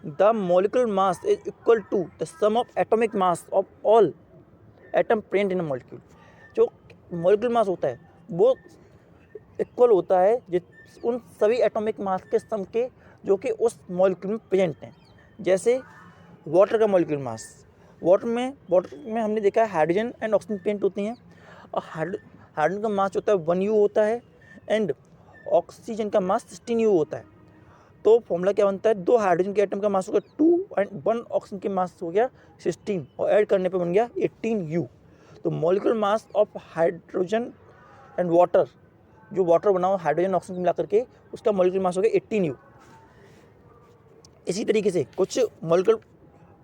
The molecular mass is equal to the sum of atomic mass of all atom present in a molecule. जो मॉलिक्यूलर मास होता है वो इक्वल होता है उन सभी एटॉमिक मास के सम के जो कि उस मॉलिक्यूल में प्रेजेंट हैं। जैसे वाटर का मॉलिक्यूलर मास, वाटर में हमने देखा है हाइड्रोजन एंड ऑक्सीजन प्रेजेंट होती हैं और हाइड्रोजन का मास होता है 1U होता है एंड ऑक्सीजन का मास 16U होता है। तो फॉर्मूला क्या बनता है, 2 हाइड्रोजन के एटम का मास हो गया 2 एंड 1 ऑक्सीजन के मास हो गया 16 और ऐड करने पे बन गया 18U। तो molecular mass of hydrogen and water, जो वाटर बना हुआ हाइड्रोजन ऑक्सीजन मिला करके उसका मॉलिक्यूलर मास हो गया 18U। इसी तरीके से कुछ मॉलिक्यूलर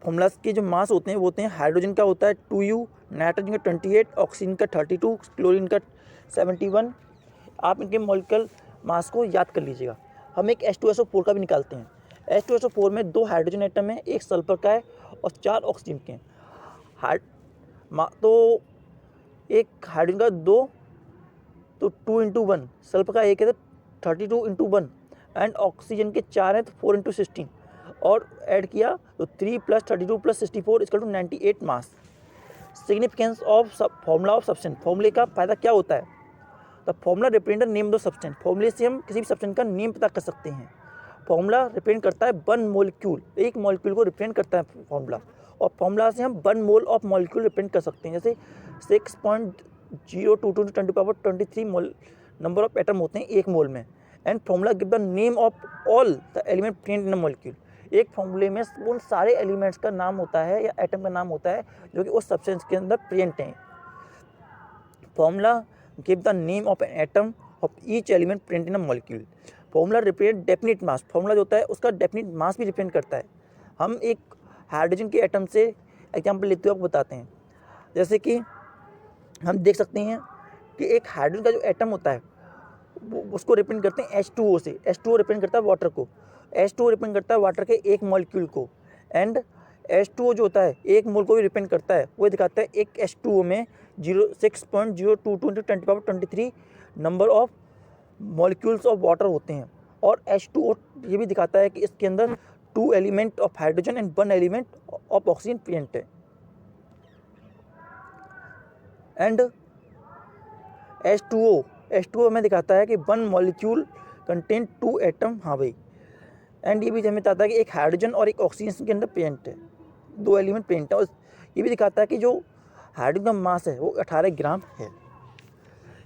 फॉर्मूलाज के जो मास होते हैं वो होते हैं, हाइड्रोजन का होता है 2U, नाइट्रोजन का 28, ऑक्सीजन का 32, क्लोरीन का 71। आप इनके मॉलिक्यूलर मास को याद कर लीजिएगा। हम एक H2SO4 का भी निकालते हैं। H2SO4 में 2 हाइड्रोजन एटम है, 1 सल्फर का है और 4 ऑक्सीजन के हैं। तो एक हाइड्रोजन का 2 तो 2 × 1, सल्फर का 1 है तो 32 × 1 एंड ऑक्सीजन के 4 हैं तो 4 × 16 और ऐड किया तो 3 + 32 + 64 = 98 मास। Significance of formula of substance, फॉर्मूले का फायदा क्या होता है? The formula represent name of the substance, फॉर्मूले से हम किसी भी सब्सटेंस का नेम पता कर सकते हैं। फॉर्मूला रिप्रेजेंट करता है 1 मॉलिक्यूल, एक मॉलिक्यूल को रिप्रेजेंट करता है फॉर्मूला, और फॉर्मूला से हम 1 मोल ऑफ मॉलिक्यूल रिप्रेजेंट कर सकते हैं। जैसे 6.022 × 10⁻23 मोल नंबर ऑफ एटम होते हैं 1 मोल में। And formula give the name of all the element present in a molecule, एक फॉर्मूले में उन सारे एलिमेंट्स का नाम होता है या एटम का नाम होता है जो कि उस सब्सटेंस के अंदर प्रेजेंट हैं। Formula give the name of an atom of each element present in a molecule. Formula represent definite mass, formula जो होता है उसका डेफिनिट मास भी रिप्रेजेंट करता है। हम एक हाइड्रोजन के एटम से एग्जाम्पल लेते हुए आपको बताते हैं। जैसे कि हम देख सकते हैं कि एक हाइड्रोजन का जो एटम होता है उसको रिप्रेजेंट करते हैं H2O से। H2O रिप्रेजेंट करता है वाटर को, H2O रिप्रेजेंट करता है वाटर के एक मॉलिक्यूल को, एंड H2O जो होता है एक मोल को भी रिप्रेजेंट करता है। वो दिखाता है एक H2O में 6.022 × 10⁻23 number of molecules of water होते हैं। और H2O ये भी दिखाता है कि इसके अंदर 2 element of hydrogen and 1 element of oxygen present है। एंड H2O हमें दिखाता है कि 1 मॉलिक्यूल कंटेन 2 एटम, हाँ भाई। एंड ये भी हमें बताता है कि एक हाइड्रोजन और एक ऑक्सीजन के अंदर प्रेजेंट है, 2 एलिमेंट प्रेजेंट है। और ये भी दिखाता है कि जो हाइड्रोजन का मास है वो 18 ग्राम है।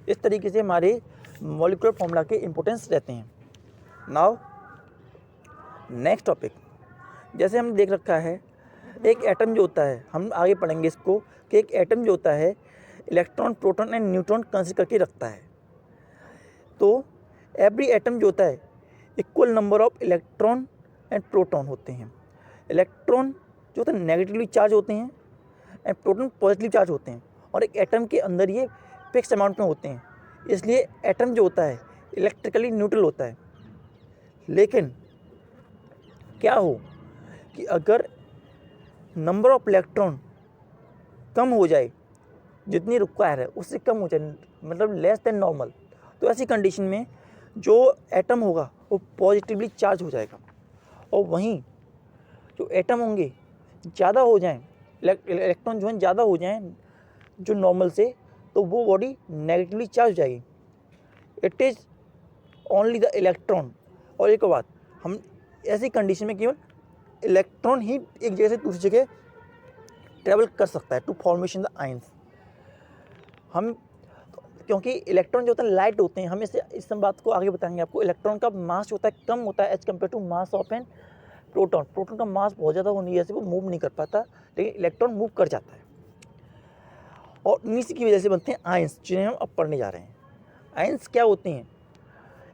इस तरीके से हमारे मॉलिक्यूलर फॉर्मूला के इंपॉर्टेंस रहते हैं। नाउ नेक्स्ट टॉपिक, जैसे हमने देख रखा है एक एटम जो होता है, हम आगे पढ़ेंगे इसको, कि एक एटम जो होता है electron, proton and neutron consider करके रखता है। तो एवरी एटम जो होता है equal number of electron and proton होते हैं। इलेक्ट्रॉन जो होते हैं नेगेटिवली चार्ज होते हैं एंड प्रोटॉन पॉजिटिवली चार्ज होते हैं, और एक एटम के अंदर ये फिक्स अमाउंट में होते हैं, इसलिए एटम जो होता है इलेक्ट्रिकली न्यूट्रल होता है। लेकिन क्या हो कि अगर नंबर ऑफ इलेक्ट्रॉन कम हो जाए, जितनी रिक्वायर है उससे कम हो जाए, मतलब लेस देन नॉर्मल, तो ऐसी कंडीशन में जो एटम होगा वो पॉजिटिवली चार्ज हो जाएगा। और वहीं जो एटम होंगे ज़्यादा हो जाएं, इलेक्ट्रॉन जो हैं ज़्यादा हो जाएं जो नॉर्मल से, तो वो बॉडी नेगेटिवली चार्ज हो जाएगी। It is only the electron. और एक बात, हम ऐसी कंडीशन में केवल इलेक्ट्रॉन ही एक जगह से दूसरी जगह ट्रेवल कर सकता है टू फॉर्मेशन द आयंस। हम क्योंकि इलेक्ट्रॉन जो होता है लाइट होते हैं, हम इस बात को आगे बताएंगे आपको। इलेक्ट्रॉन का मास होता है कम होता है as compare to mass of an proton. Proton का मास बहुत ज़्यादा होने की वजह से वो मूव नहीं कर पाता, लेकिन इलेक्ट्रॉन मूव कर जाता है। और इन्हीं की वजह से बनते हैं आयंस, जिन्हें हम अब पढ़ने जा रहे हैं। आयंस क्या होते हैं?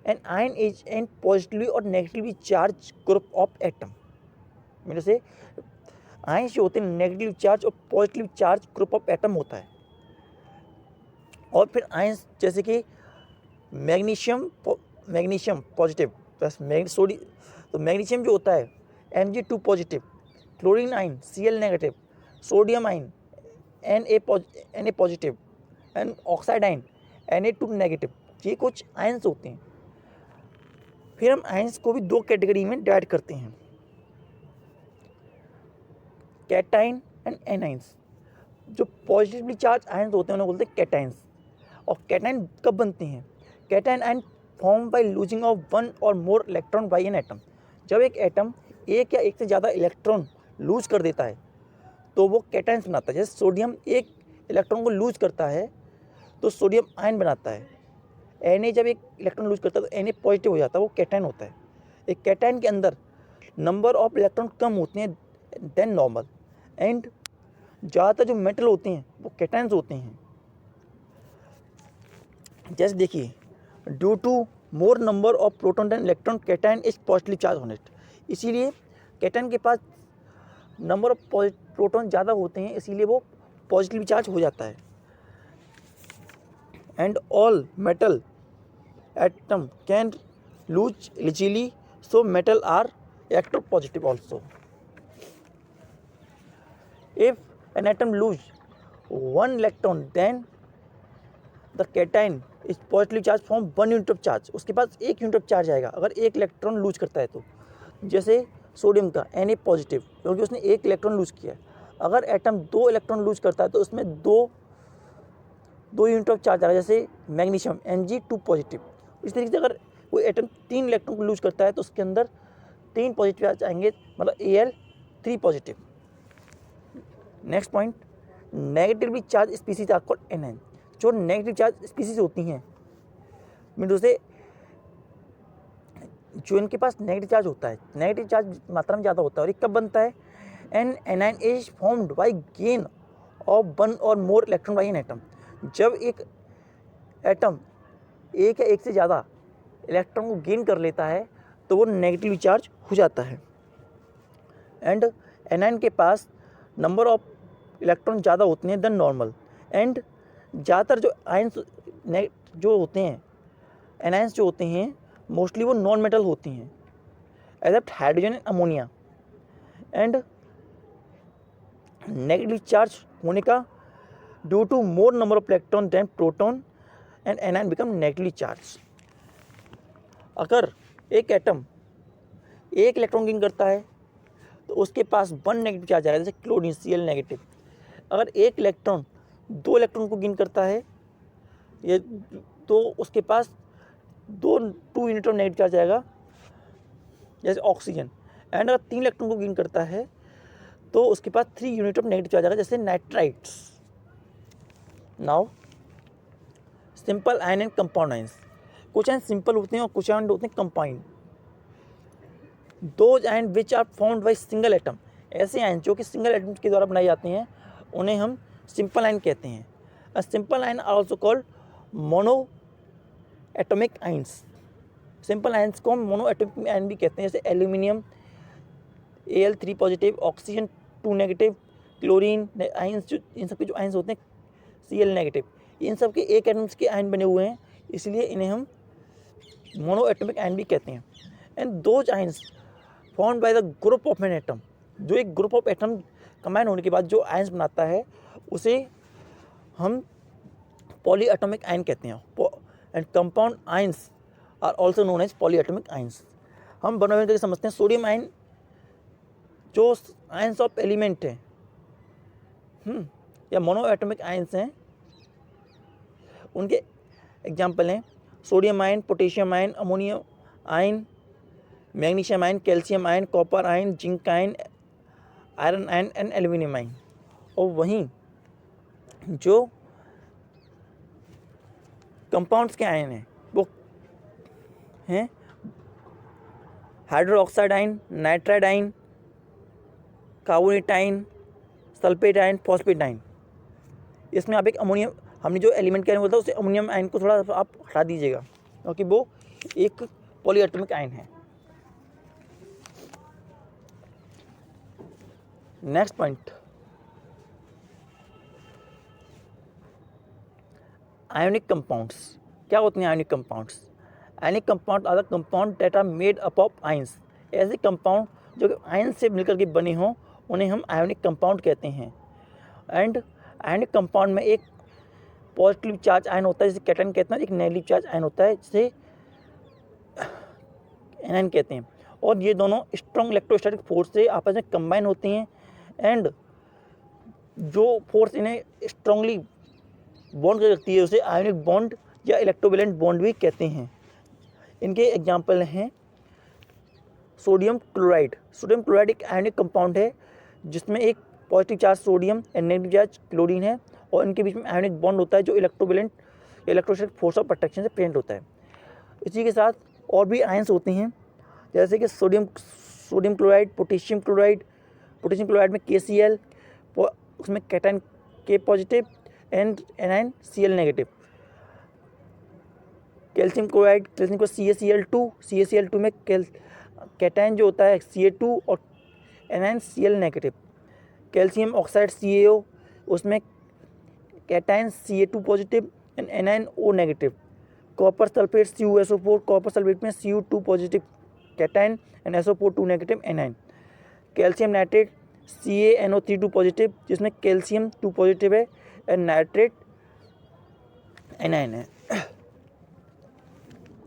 An ion is an positively और negatively charge group of atom. मेरे से आयंस जो होते हैं नेगेटिव चार्ज और positive charge group of atom होता है। और फिर आयंस जैसे कि मैग्नीशियम पॉजिटिव प्लस सोडियम, तो मैग्नीशियम जो होता है Mg2 positive, chlorine ion Cl negative, sodium ion Na positive and oxide ion Na2 negative, ये कुछ आयंस होते हैं। फिर हम आयंस को भी 2 कैटेगरी में डिवाइड करते हैं, कैटाइन एंड एनाइंस। जो पॉजिटिवली चार्ज आयंस होते हैं उन्हें बोलते हैं कैटाइंस। और कैटाइन कब बनते हैं? Cation ion form by losing of 1 और more electron by an atom. जब एक एटम एक या एक से ज़्यादा इलेक्ट्रॉन लूज कर देता है तो वो कैटाइंस बनाता है। जैसे सोडियम एक इलेक्ट्रॉन को लूज करता है तो सोडियम आयन बनाता है। Na जब एक इलेक्ट्रॉन लूज करता है तो Na पॉजिटिव हो जाता है, वो कैटाइन होता है। एक कैटाइन के अंदर नंबर ऑफ इलेक्ट्रॉन कम होते हैं देन नॉर्मल, एंड ज़्यादातर जो मेटल होते हैं वो कैटाइंस होते हैं। जैसे देखिए, due to more number of proton than electron cation is positively charge on it. इसीलिए कैटाइन के पास नंबर ऑफ प्रोटॉन ज़्यादा होते हैं, इसीलिए वो पॉजिटिवली चार्ज हो जाता है। And all metal atom can lose easily, so metal are electropositive also. If an atom lose 1 electron, then the cation is positively charged from 1 unit of charge। उसके पास 1 यूनिट ऑफ चार्ज आएगा अगर 1 इलेक्ट्रॉन लूज करता है तो। जैसे सोडियम का Na पॉजिटिव, क्योंकि उसने 1 इलेक्ट्रॉन लूज किया है। अगर एटम 2 इलेक्ट्रॉन लूज करता है तो उसमें 2 यूनिट ऑफ चार्ज आएगा। जैसे मैग्नीशियम Mg2 पॉजिटिव। इस तरीके से अगर कोई एटम 3 इलेक्ट्रॉन को लूज करता है तो उसके अंदर 3 पॉजिटिव चार्ज आएंगे, मतलब Al3 positive. Next point, negatively charge species are called anion. जो नेगेटिव चार्ज स्पीसीज होती हैं, मीन से जो इनके पास नेगेटिव चार्ज होता है, नेगेटिव चार्ज मात्रा में ज़्यादा होता है। और ये कब बनता है? An anion is formed by gain of 1 और more electron by an atom. जब एक एटम एक या एक से ज़्यादा इलेक्ट्रॉन को गेन कर लेता है तो वो नेगेटिवली चार्ज हो जाता है। एंड एनायन के पास नंबर ऑफ इलेक्ट्रॉन ज़्यादा होते हैं देन नॉर्मल, एंड ज़्यादातर जो आयंस जो होते हैं, एनायंस जो होते हैं, मोस्टली वो नॉन मेटल होती हैं, except hydrogen and ammonia. And negative charge होने का due to more number of electron than proton and anion become negatively charge. अगर एक एटम 1 इलेक्ट्रॉन गेन करता है तो उसके पास 1 नेगेटिव चार्ज आएगा, जैसे क्लोरीन Cl नेगेटिव। अगर 1 इलेक्ट्रॉन 2 इलेक्ट्रॉन को गेन करता है ये तो उसके पास 2 यूनिट ऑफ नेगेटिव चार्ज आएगा, जैसे ऑक्सीजन। एंड अगर 3 इलेक्ट्रॉन को गेन करता है तो उसके पास 3 यूनिट ऑफ नेगेटिव चार्ज आएगा, जैसे nitrites. Now simple ion and compound ions. कुछ आयन सिंपल होते हैं और कुछ आयन होते हैं compound. Those ion which are found by single atom, ऐसे आयन जो कि सिंगल एटम के द्वारा बनाए जाते हैं उन्हें हम सिंपल आयन कहते हैं। A simple ion are also called mono atomic ions. Simple ions को हम मोनो एटॉमिक आयन भी कहते हैं, जैसे aluminium Al3 positive, oxygen 2 negative, chlorine ions, जो इन सब के जो आयंस होते हैं Cl नेगेटिव, इन सब के एक एटम्स के आयन बने हुए हैं, इसलिए इन्हें हम मोनो एटॉमिक आयन भी कहते हैं। And those ions found by the group of an atom, जो एक ग्रुप ऑफ एटम कंबाइन होने के बाद जो आयंस बनाता है उसे हम पॉली एटॉमिक आयन कहते हैं। And compound ions are also known as poly atomic ions. हम बना करके समझते हैं सोडियम आयन जो आयंस ऑफ एलिमेंट है या मोनो एटॉमिक आयंस हैं, उनके एग्जाम्पल हैं sodium ion, potassium ion, ammonium ion, magnesium ion, calcium ion, copper ion, zinc ion, iron ion and aluminium ion. और वहीं जो कंपाउंड्स के आयन हैं वो हैं hydroxide ion, nitride ion, carbonate ion, sulphate ion, phosphate ion. इसमें आप एक अमोनियम, हमने जो एलिमेंट के आयन बोलता है उसे अमोनियम आयन को थोड़ा आप हटा दीजिएगा, क्योंकि वो एक पॉलीएटॉमिक आयन है। Next point, ionic compounds. क्या होते हैं ionic compounds? Ionic compound are the compound that are made up of ions. ऐसे कंपाउंड जो आयन से मिलकर के बने हों उन्हें हम आयोनिक कंपाउंड कहते हैं। एंड आयोनिक कंपाउंड में एक पॉजिटिव चार्ज आयन होता है जिसे कैटायन कहते हैं, एक नेगेटिव चार्ज आयन होता है जिसे एनायन कहते हैं। और ये दोनों स्ट्रॉन्ग इलेक्ट्रोस्टैटिक फोर्स से आपस में कंबाइन होते हैं एंड जो फोर्स इन्हें स्ट्रांगली बॉन्ड कर रखती है उसे आयोनिक बॉन्ड या इलेक्ट्रोवैलेंट बॉन्ड भी कहते हैं। इनके एग्जाम्पल हैं सोडियम क्लोराइड। सोडियम क्लोराइड एक आयोनिक कंपाउंड है जिसमें एक positive charge sodium and negative charge chlorine है और इनके बीच में आयोनिक बॉन्ड होता है जो electrovalent electrostatic force of attraction से प्रेजेंट होता है। इसी के साथ और भी आयंस होते हैं जैसे कि सोडियम क्लोराइड, पोटेशियम क्लोराइड में KCl, उसमें cation K positive and anion Cl negative. Calcium chloride को CaCl2 में कैटायन जो होता है Ca2 और anion Cl negative. Calcium oxide CaO, उसमें cation Ca2 positive and anion O negative. Copper sulphate CuSO4, copper sulphate में Cu2 positive cation and SO4 2 negative anion. Calcium nitrate CaNO3 2 positive जिसमें कैल्शियम 2 पॉजिटिव है एंड नाइट्रेट एनायन है।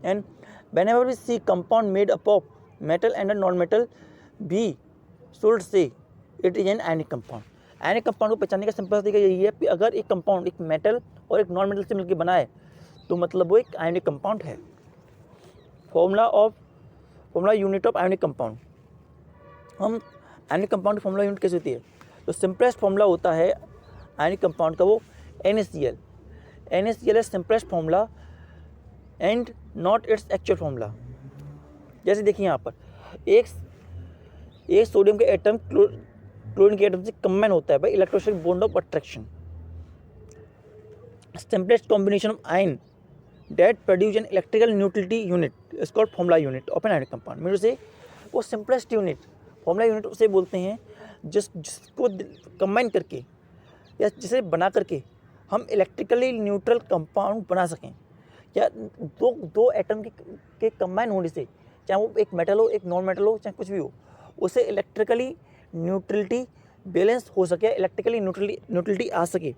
And whenever we see compound made up of metal and a non-metal, we should say it is an ionic compound. Ionic compound को पहचानने का सिंपल तरीका यही है कि अगर एक कंपाउंड एक मेटल और एक नॉन मेटल से मिलकर बना है तो मतलब वो एक आयनिक कंपाउंड है। Formula unit of ionic compound. हम आयनिक कंपाउंड की फॉर्मूला यूनिट कैसे होती है? तो सिंपलेस्ट फॉर्मूला होता है आयनिक कंपाउंड का वो NaCl। NaCl is simplest formula and not its actual formula. जैसे देखिए यहाँ पर एक सोडियम के एटम क्लोरीन के एटम से कंबाइन होता है by electrostatic bond of attraction. Simplest combination of ion that produce an electrical neutrality unit is called formula unit of an ionic compound. Mean से वो सिंपलेस्ट यूनिट फॉर्मूला यूनिट उसे बोलते हैं जिसको कंबाइन करके या जिसे बना करके हम इलेक्ट्रिकली न्यूट्रल कंपाउंड बना सकें, या दो एटम के कंबाइन होने से, चाहे वो एक मेटल हो एक नॉन मेटल हो चाहे कुछ भी हो, उसे इलेक्ट्रिकली न्यूट्रलिटी बैलेंस हो सके, इलेक्ट्रिकली न्यूट्रलिटी आ सके,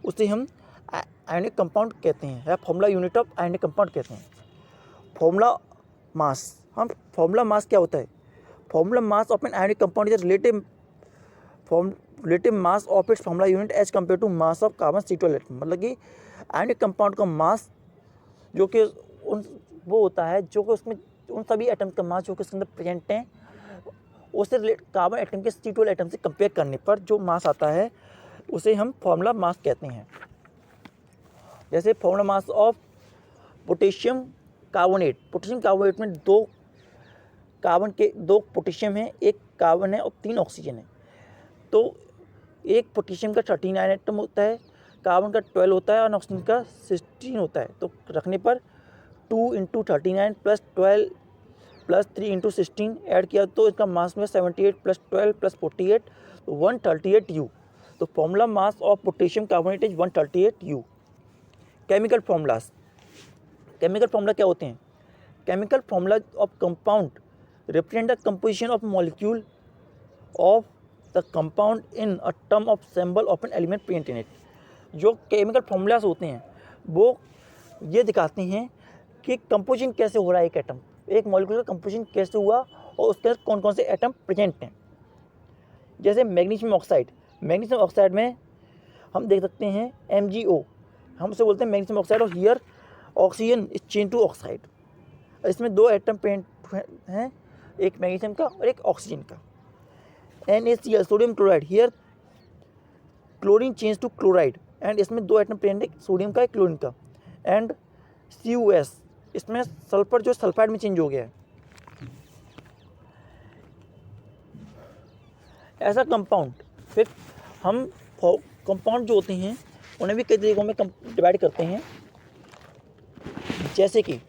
उसे हम आयनिक कंपाउंड कहते हैं या formula unit of ionic compound कहते हैं। फॉर्मूला मास क्या होता है? Formula mass of an ionic compound is relative relative mass of its formula unit as compare to mass of carbon C12 atom. मतलब कि आयनिक कंपाउंड का मास जो कि उन वो होता है जो कि उसमें उन सभी एटम का मास जो कि उसके अंदर प्रेजेंट हैं उससे कार्बन एटम के C12 एटम से कंपेयर करने पर जो मास आता है उसे हम फॉर्मूला मास कहते हैं। जैसे formula mass of potassium carbonate में दो पोटेशियम है, एक कार्बन है और 3 ऑक्सीजन है। तो एक पोटेशियम का 39 एटम होता है, कार्बन का 12 होता है और ऑक्सीजन का 16 होता है। तो रखने पर 2 × 39 + 12 + 3 × 16 ऐड किया तो इसका मास में 78 + 12 + 48 तो 138 U। तो formula mass of potassium carbonate is 138 U। Chemical formulas, chemical formula क्या होते हैं? Chemical formula of compound represent the composition of molecule of the compound in a term of symbol of an element present in it. जो केमिकल फॉर्मूलाज होते हैं वो ये दिखाते हैं कि कंपोजिशन कैसे हो रहा है एक मॉलिक्यूल का कंपोजिशन कैसे हुआ और उसके अंदर कौन कौन से एटम प्रेजेंट हैं। जैसे मैग्नीशियम ऑक्साइड में हम देख सकते हैं MgO, हम उसे बोलते हैं मैग्नीशियम ऑक्साइड। और here oxygen is change to oxide. इसमें 2 एटम प्रेजेंट हैं, एक मैग्नीशियम का और एक ऑक्सीजन का। NaCl sodium chloride, here chlorine change to chloride and इसमें 2 एटम प्रेजेंट है, सोडियम का एक क्लोरीन का। एंड CuS, इसमें सल्फर जो सल्फाइड में चेंज हो गया है। ऐसा कंपाउंड फिर हम कंपाउंड जो होते हैं उन्हें भी कई तरीकों में डिवाइड करते हैं। जैसे कि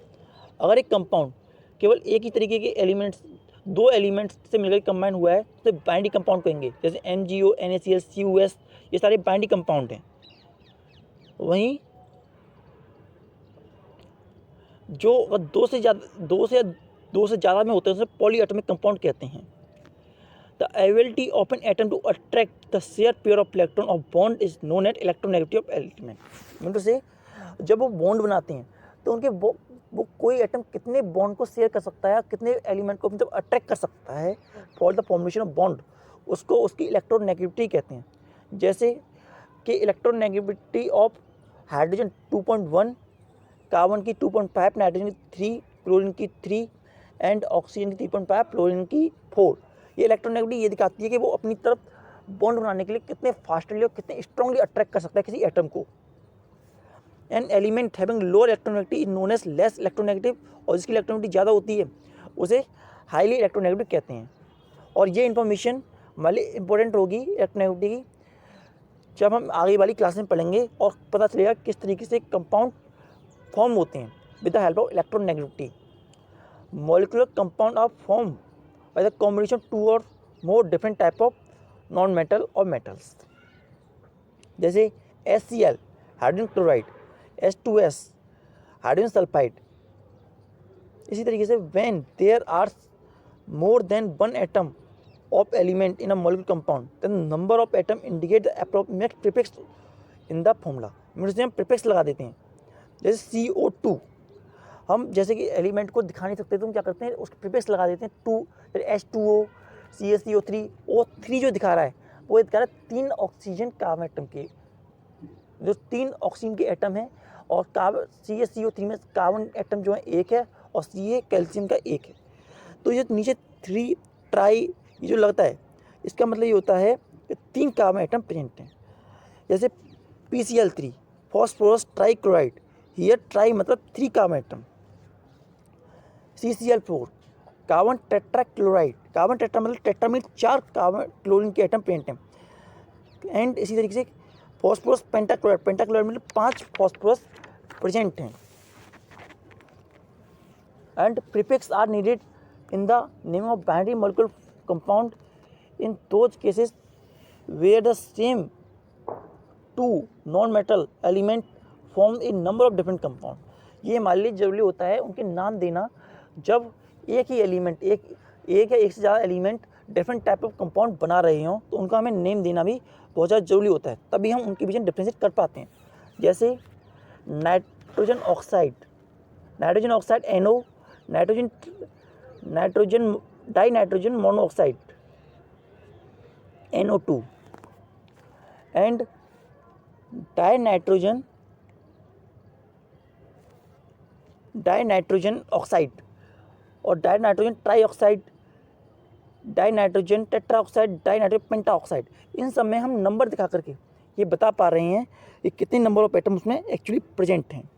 अगर एक कंपाउंड केवल एक ही तरीके के एलिमेंट्स 2 एलिमेंट्स से मिलकर कंबाइन हुआ है तो बाइंडिंग कंपाउंड कहेंगे। जैसे MgO, NaCl, CuS ये सारे बाइंडिंग कंपाउंड हैं। वहीं जो 2 से ज़्यादा में होते हैं उसे पॉलीएटॉमिक कंपाउंड कहते हैं। The ability of an atom to attract the share pair of electron of bond is known as electronegativity of element. मतलब से जब वो बॉन्ड बनाते हैं तो उनके वो कोई एटम कितने बॉन्ड को शेयर कर सकता है, कितने एलिमेंट को मतलब अट्रैक्ट कर सकता है for the formation of bond, उसको उसकी इलेक्ट्रोनेगेटिविटी कहते हैं। जैसे कि इलेक्ट्रोनेगेटिविटी ऑफ हाइड्रोजन 2.1, कार्बन की 2.5, नाइट्रोजन की 3, क्लोरीन की 3 एंड ऑक्सीजन की 3.5, फ्लोरीन की 4। ये इलेक्ट्रोनेगेटिविटी ये दिखाती है कि वो अपनी तरफ बॉन्ड बनाने के लिए कितने फास्टली और कितने स्ट्रांगली अट्रैक्ट कर सकता है किसी एटम को। An element having lower electronegativity is known as less electronegative, और जिसकी इलेक्ट्रोनेगेटिविटी ज़्यादा होती है उसे हाईली इलेक्ट्रोनेगेटिव कहते हैं। और ये इन्फॉर्मेशन हमारे लिए इंपॉर्टेंट होगी इलेक्ट्रोनेगेटिविटी की जब हम आगे वाली क्लास में पढ़ेंगे और पता चलेगा किस तरीके से कंपाउंड फॉर्म होते हैं with the help of electronegativity. Molecular compound are form by the combination 2 और more different type of non metal और मेटल्स। जैसे HCl hydrogen chloride, H2S hydrogen sulphide. इसी तरीके से when there are more than 1 atom of element in a molecular compound, then number of atom indicate the approximate prefix in the formula। मतलब हम प्रीफिक्स लगा देते हैं। जैसे CO2 हम जैसे कि एलिमेंट को दिखा नहीं सकते तो हम क्या करते हैं उसके प्रीफिक्स लगा देते हैं 2। जैसे H2O, CaCO3, O3 जो दिखा रहा है वो दिखा रहा है 3 ऑक्सीजन कार्बन एटम के, जो 3 ऑक्सीजन के एटम है। और कार्बन CaCO3 में कार्बन एटम जो है 1 है और Ca कैल्शियम का 1 है। तो ये नीचे 3 ट्राई ये जो लगता है इसका मतलब ये होता है कि 3 कार्बन एटम प्रेजेंट हैं। जैसे PCl3 phosphorus trichloride, here tri मतलब 3 carbon atom. CCl4 carbon tetrachloride, carbon tetra मतलब टेट्रा में 4 कार्बन क्लोरीन के एटम प्रेजेंट हैं। एंड इसी तरीके से फॉस्फोरस पेंटाक्लोराइड, पेंटाक्लोराइड मतलब 5 फॉस्फोरस प्रेजेंट हैं। And prefix are needed in the name of binary molecular compound in those cases where the same 2 non-metal element form a number of different compound। ये हमारे लिए जरूरी होता है उनके नाम देना जब एक ही एलिमेंट एक या एक से ज़्यादा element different type of compound बना रहे हों तो उनका हमें नेम देना भी बहुत ज़्यादा जरूरी होता है, तभी हम उनके बीच में डिफ्रेंशिएट कर पाते हैं। जैसे nitrogen oxide NO, nitrogen di nitrogen monoxide NO2, and di nitrogen oxide और di nitrogen tri oxide, di nitrogen tetra oxide, di nitrogen penta oxide, इन सब में हम नंबर दिखा करके ये बता पा रहे हैं कि कितने नंबर ऑफ एटम उसमें एक्चुअली प्रेजेंट हैं।